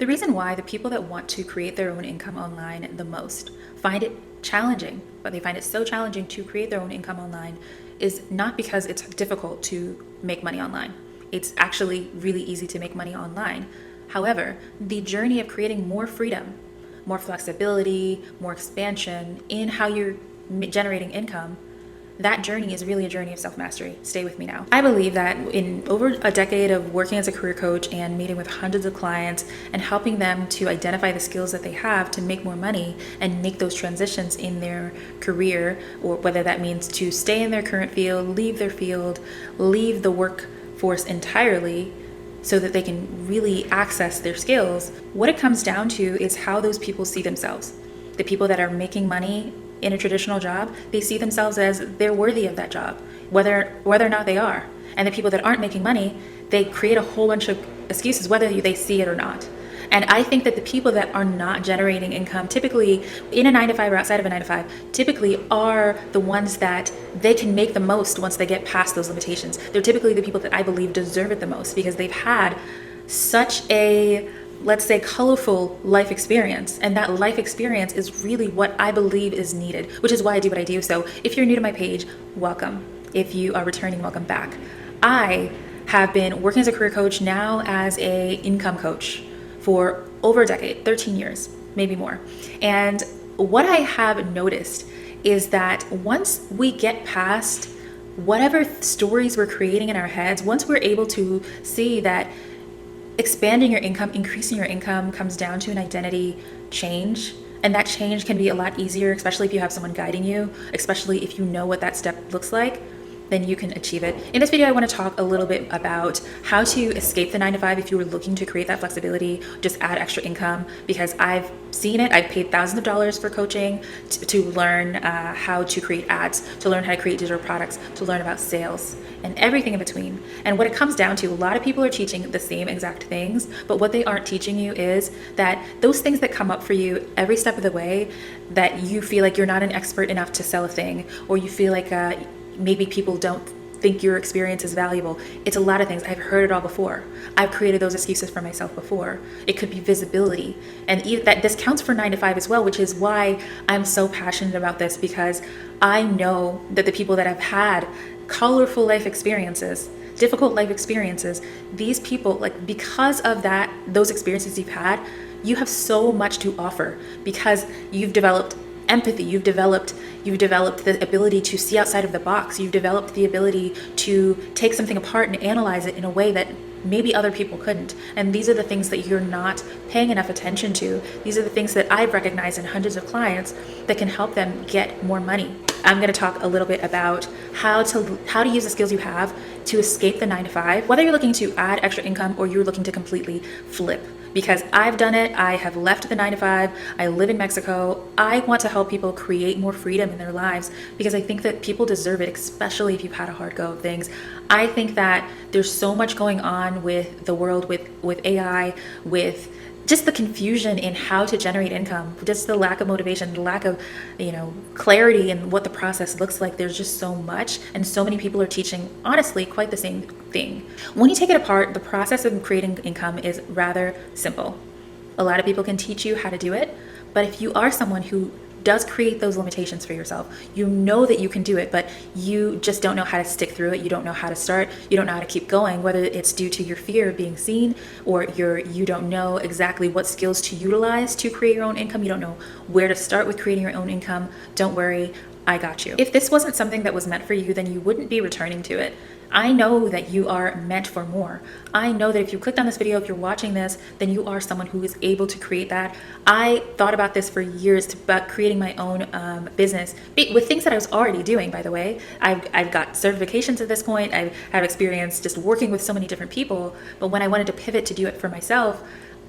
The reason why the people that want to create their own income online the most find it challenging, but they find it so challenging to create their own income online, is not because it's difficult to make money online. It's actually really easy to make money online. However, the journey of creating more freedom, more flexibility, more expansion in how you're generating income, that journey is really a journey of self-mastery. Stay with me now. I believe that in over a decade of working as a career coach and meeting with hundreds of clients and helping them to identify the skills that they have to make more money and make those transitions in their career, or whether that means to stay in their current field, leave their field, leave the workforce entirely, so that they can really access their skills, what it comes down to is how those people see themselves. The people that are making money in a traditional job, they see themselves as they're worthy of that job, whether or not they are. And the people that aren't making money, they create a whole bunch of excuses, whether they see it or not. And I think that the people that are not generating income, typically in a 9 to 5 or outside of a 9 to 5, typically are the ones that they can make the most once they get past those limitations. They're typically the people that I believe deserve it the most because they've had such a, let's say, colorful life experience. And that life experience is really what I believe is needed, which is why I do what I do. So if you're new to my page, welcome. If you are returning, welcome back. I have been working as a career coach now as a income coach for over a decade, 13 years, maybe more. And what I have noticed is that once we get past whatever stories we're creating in our heads, once we're able to see that expanding your income, increasing your income comes down to an identity change. And that change can be a lot easier, especially if you have someone guiding you, especially if you know what that step looks like, then you can achieve it. In this video, I want to talk a little bit about how to escape the 9 to 5 if you were looking to create that flexibility, just add extra income, because I've seen it. I've paid thousands of dollars for coaching to learn how to create ads, to learn how to create digital products, to learn about sales and everything in between. And what it comes down to, a lot of people are teaching the same exact things, but what they aren't teaching you is that those things that come up for you every step of the way, that you feel like you're not an expert enough to sell a thing, or you feel like maybe people don't think your experience is valuable. It's a lot of things. I've heard it all before. I've created those excuses for myself before. It could be visibility. And that this counts for 9 to 5 as well, which is why I'm so passionate about this, because I know that the people that have had colorful life experiences, difficult life experiences, these people, like, because of that, those experiences you've had, you have so much to offer because you've developed empathy, you've developed the ability to see outside of the box, you've developed the ability to take something apart and analyze it in a way that maybe other people couldn't. And these are the things that you're not paying enough attention to. These are the things that I've recognized in hundreds of clients that can help them get more money. I'm going to talk a little bit about how to use the skills you have to escape the 9 to 5, whether you're looking to add extra income or you're looking to completely flip. Because I've done it. I have left the 9 to 5. I live in Mexico. I want to help people create more freedom in their lives because I think that people deserve it, especially if you've had a hard go of things. I think that there's so much going on with the world, with AI, with just the confusion in how to generate income, just the lack of motivation, the lack of, clarity in what the process looks like. There's just so much, and so many people are teaching, honestly, quite the same thing. When you take it apart, the process of creating income is rather simple. A lot of people can teach you how to do it, but if you are someone who does create those limitations for yourself, you know that you can do it, but you just don't know how to stick through it. You don't know how to start. You don't know how to keep going, whether it's due to your fear of being seen or you don't know exactly what skills to utilize to create your own income. You don't know where to start with creating your own income. Don't worry, I got you. If this wasn't something that was meant for you, then you wouldn't be returning to it. I know that you are meant for more. I know that if you clicked on this video, if you're watching this, then you are someone who is able to create that. I thought about this for years, about creating my own business with things that I was already doing, by the way. I've got certifications at this point. I have experience just working with so many different people. But when I wanted to pivot to do it for myself,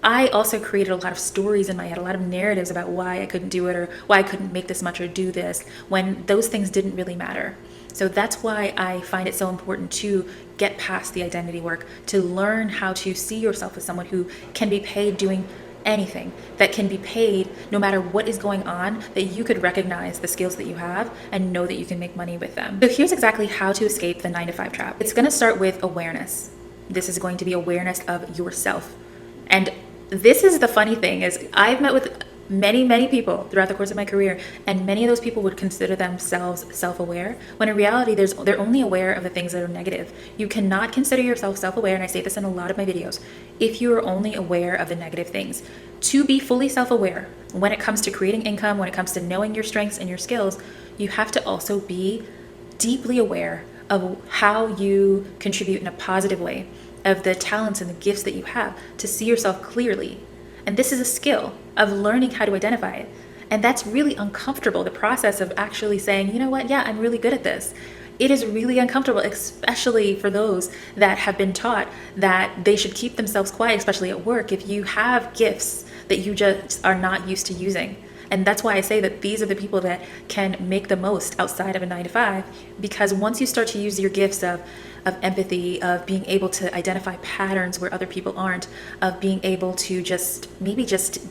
I also created a lot of stories in my head, a lot of narratives about why I couldn't do it or why I couldn't make this much or do this, when those things didn't really matter. So that's why I find it so important to get past the identity work, to learn how to see yourself as someone who can be paid doing anything, that can be paid no matter what is going on, that you could recognize the skills that you have and know that you can make money with them. So here's exactly how to escape the 9 to 5 trap. It's going to start with awareness. This is going to be awareness of yourself. And this is the funny thing is I've met with many people throughout the course of my career, and many of those people would consider themselves self-aware, when in reality they're only aware of the things that are negative. You cannot consider yourself self-aware, and I say this in a lot of my videos, if you are only aware of the negative things. To be fully self-aware when it comes to creating income, when it comes to knowing your strengths and your skills, you have to also be deeply aware of how you contribute in a positive way, of the talents and the gifts that you have, to see yourself clearly. And this is a skill of learning how to identify it. And that's really uncomfortable, the process of actually saying, you know what, yeah, I'm really good at this. It is really uncomfortable, especially for those that have been taught that they should keep themselves quiet, especially at work, if you have gifts that you just are not used to using. And that's why I say that these are the people that can make the most outside of a 9 to 5, because once you start to use your gifts of empathy, of being able to identify patterns where other people aren't, of being able to just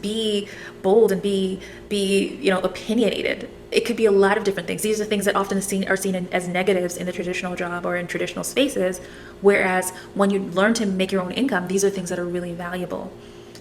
be bold and be opinionated. It could be a lot of different things. These are things that often are seen as negatives in the traditional job or in traditional spaces, whereas when you learn to make your own income, these are things that are really valuable.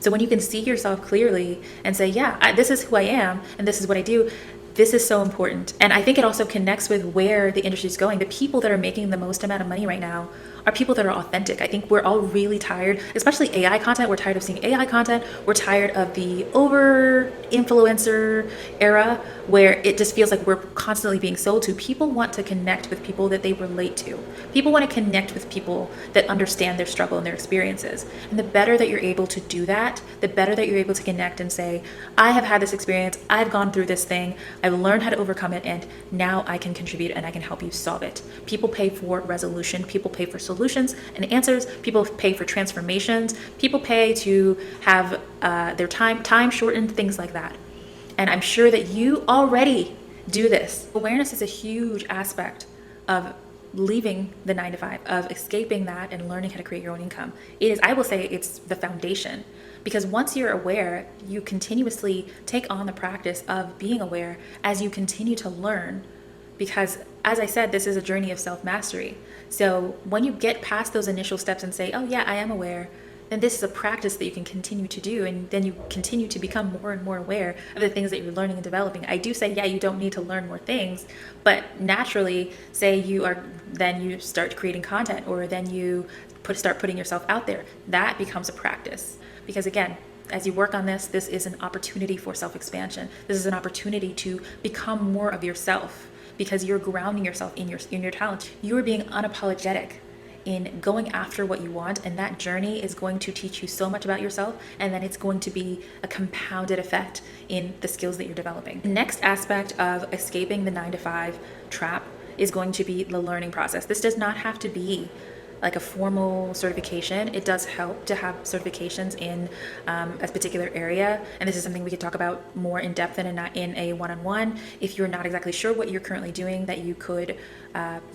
So when you can see yourself clearly and say, yeah, this is who I am and this is what I do, this is so important. And I think it also connects with where the industry is going. The people that are making the most amount of money right now are people that are authentic. I think we're all really tired, especially AI content. We're tired of seeing AI content. We're tired of the over influencer era where it just feels like we're constantly being sold to. People want to connect with people that they relate to. People want to connect with people that understand their struggle and their experiences. And the better that you're able to do that, the better that you're able to connect and say, I have had this experience, I've gone through this thing, I've learned how to overcome it, and now I can contribute and I can help you solve it. People pay for resolution, people pay for solutions and answers, people pay for transformations, people pay to have their time shortened, things like that. And I'm sure that you already do this. Awareness is a huge aspect of leaving the 9 to 5, of escaping that and learning how to create your own income. It is, I will say, it's the foundation, because once you're aware, you continuously take on the practice of being aware as you continue to learn, because as I said, this is a journey of self-mastery. So when you get past those initial steps and say, oh yeah, I am aware, then this is a practice that you can continue to do, and then you continue to become more and more aware of the things that you're learning and developing. I do say, yeah, you don't need to learn more things, but naturally, say then you start creating content, or then you start putting yourself out there. That becomes a practice, because again, as you work on this is an opportunity for self-expansion. This is an opportunity to become more of yourself, because you're grounding yourself in your talent. You are being unapologetic in going after what you want, and that journey is going to teach you so much about yourself, and then it's going to be a compounded effect in the skills that you're developing. The next aspect of escaping the 9 to 5 trap is going to be the learning process. This does not have to be like a formal certification. It does help to have certifications in a particular area, and this is something we could talk about more in depth in a one-on-one. If you're not exactly sure what you're currently doing, that you could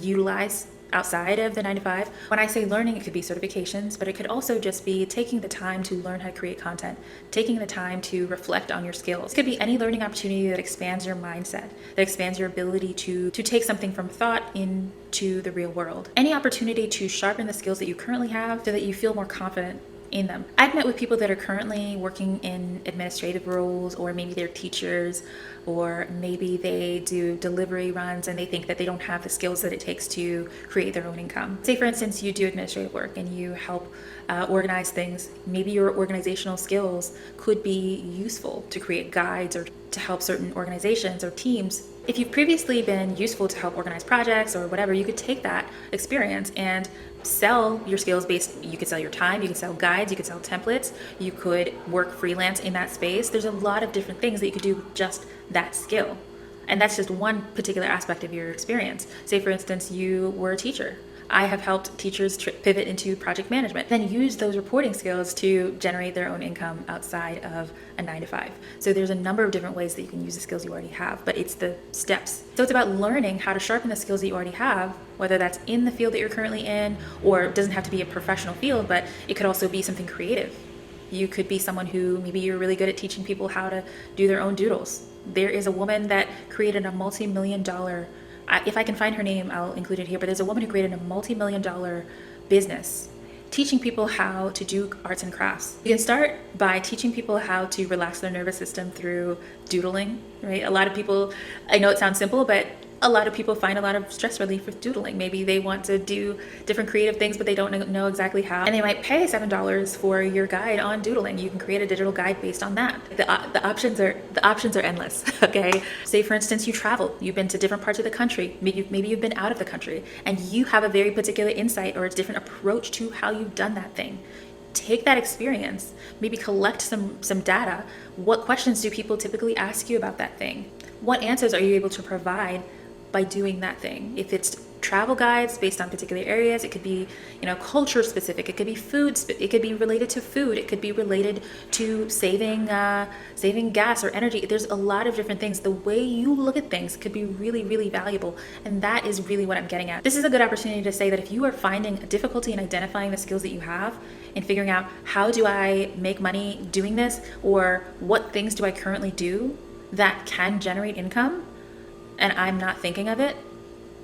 utilize outside of the 9 to 5. When I say learning, it could be certifications, but it could also just be taking the time to learn how to create content, taking the time to reflect on your skills. It could be any learning opportunity that expands your mindset, that expands your ability to take something from thought into the real world. Any opportunity to sharpen the skills that you currently have so that you feel more confident in them. I've met with people that are currently working in administrative roles, or maybe they're teachers, or maybe they do delivery runs and they think that they don't have the skills that it takes to create their own income. Say for instance, you do administrative work and you help organize things. Maybe your organizational skills could be useful to create guides or to help certain organizations or teams. If you've previously been useful to help organize projects or whatever, you could take that experience and sell your skills based. You could sell your time, you could sell guides, you could sell templates, you could work freelance in that space. There's a lot of different things that you could do with just that skill. And that's just one particular aspect of your experience. Say for instance, you were a teacher. I have helped teachers pivot into project management, then use those reporting skills to generate their own income outside of a 9 to 5. So there's a number of different ways that you can use the skills you already have, but it's the steps. So it's about learning how to sharpen the skills that you already have, whether that's in the field that you're currently in, or it doesn't have to be a professional field, but it could also be something creative. You could be someone who maybe you're really good at teaching people how to do their own doodles. There is a woman that created a multi-million-dollar, if I can find her name, I'll include it here, but there's a woman who created a multi-million-dollar business teaching people how to do arts and crafts. You can start by teaching people how to relax their nervous system through doodling, right? A lot of people, I know it sounds simple, but a lot of people find a lot of stress relief with doodling. Maybe they want to do different creative things, but they don't know exactly how. And they might pay $7 for your guide on doodling. You can create a digital guide based on that. The options are endless. Okay. Say for instance, you travel. You've been to different parts of the country. Maybe you've been out of the country, and you have a very particular insight or a different approach to how you've done that thing. Take that experience. Maybe collect some data. What questions do people typically ask you about that thing? What answers are you able to provide by doing that thing? If it's travel guides based on particular areas, it could be, culture specific. It could be food. It could be related to food. It could be related to saving gas or energy. There's a lot of different things. The way you look at things could be really, really valuable, and that is really what I'm getting at. This is a good opportunity to say that if you are finding difficulty in identifying the skills that you have and figuring out how do I make money doing this, or what things do I currently do that can generate income, and I'm not thinking of it,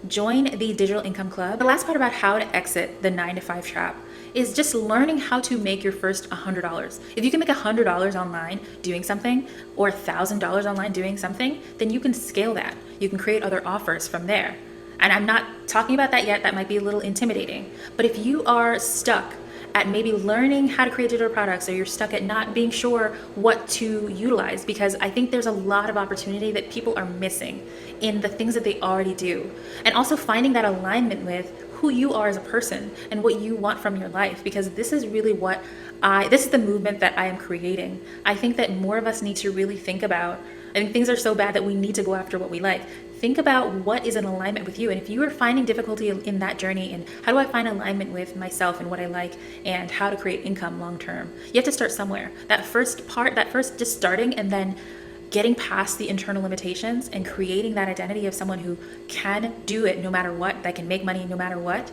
join the Digital Income Club. The last part about how to exit the 9-to-5 trap is just learning how to make your first $100. If you can make $100 online doing something, or $1,000 online doing something, then you can scale that. You can create other offers from there. And I'm not talking about that yet. That might be a little intimidating. But if you are stuck at maybe learning how to create digital products, or you're stuck at not being sure what to utilize, because I think there's a lot of opportunity that people are missing in the things that they already do. And also finding that alignment with who you are as a person and what you want from your life, because this is really this is the movement that I am creating. I think that more of us need to really think about, I think things are so bad that we need to go after what we like. Think about what is in alignment with you. And if you are finding difficulty in that journey, and how do I find alignment with myself and what I like, and how to create income long term, you have to start somewhere. That first just starting, and then getting past the internal limitations and creating that identity of someone who can do it no matter what, that can make money no matter what.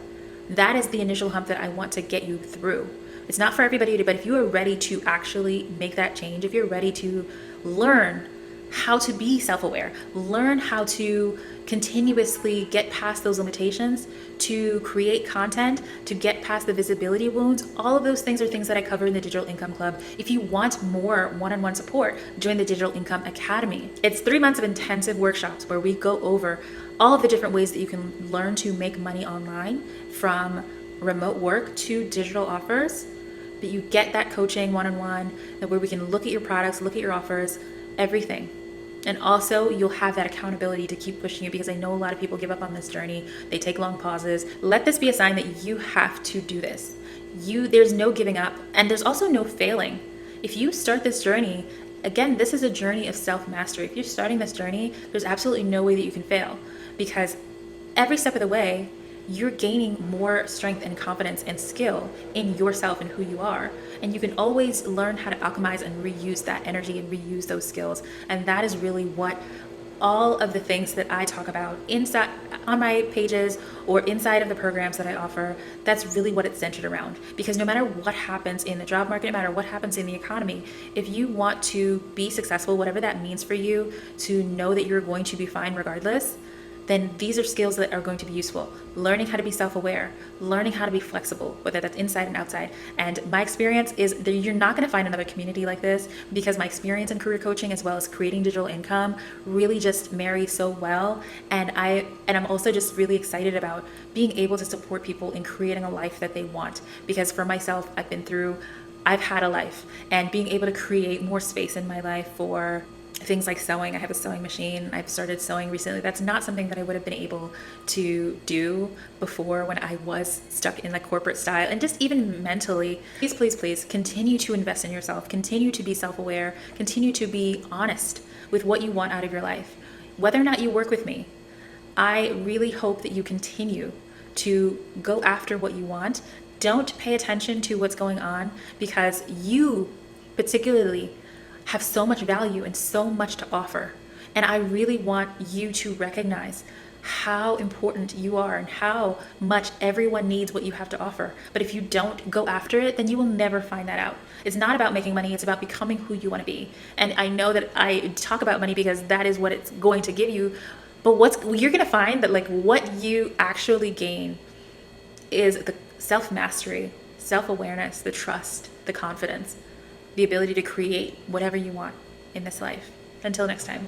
That is the initial hump that I want to get you through. It's not for everybody, but if you are ready to actually make that change, if you're ready to learn how to be self-aware, learn how to continuously get past those limitations, to create content, to get past the visibility wounds, all of those things are things that I cover in the Digital Income Club. If you want more one-on-one support, join the Digital Income Academy. It's 3 months of intensive workshops where we go over all of the different ways that you can learn to make money online, from remote work to digital offers. But you get that coaching one-on-one, where we can look at your products, look at your offers, everything. And also you'll have that accountability to keep pushing you, because I know a lot of people give up on this journey. They take long pauses. Let this be a sign that you have to do this. There's no giving up, and there's also no failing. If you start this journey, again, this is a journey of self-mastery. If you're starting this journey, there's absolutely no way that you can fail, because every step of the way, you're gaining more strength and confidence and skill in yourself and who you are. And you can always learn how to alchemize and reuse that energy and reuse those skills. And that is really what all of the things that I talk about inside on my pages or inside of the programs that I offer, that's really what it's centered around. Because no matter what happens in the job market, no matter what happens in the economy, if you want to be successful, whatever that means for you, to know that you're going to be fine regardless, then these are skills that are going to be useful. Learning how to be self-aware, learning how to be flexible, whether that's inside and outside. And my experience is that you're not going to find another community like this, because my experience in career coaching as well as creating digital income really just marry so well. And I'm also just really excited about being able to support people in creating a life that they want. Because for myself, I've had a life, and being able to create more space in my life for things like sewing. I have a sewing machine. I've started sewing recently. That's not something that I would have been able to do before, when I was stuck in the corporate style. And just even mentally, please continue to invest in yourself. Continue to be self-aware. Continue to be honest with what you want out of your life. Whether or not you work with me, I really hope that you continue to go after what you want. Don't pay attention to what's going on, because you particularly have so much value and so much to offer. And I really want you to recognize how important you are and how much everyone needs what you have to offer. But if you don't go after it, then you will never find that out. It's not about making money, it's about becoming who you want to be. And I know that I talk about money because that is what it's going to give you. But you're going to find that what you actually gain is the self-mastery, self-awareness, the trust, the confidence, the ability to create whatever you want in this life. Until next time.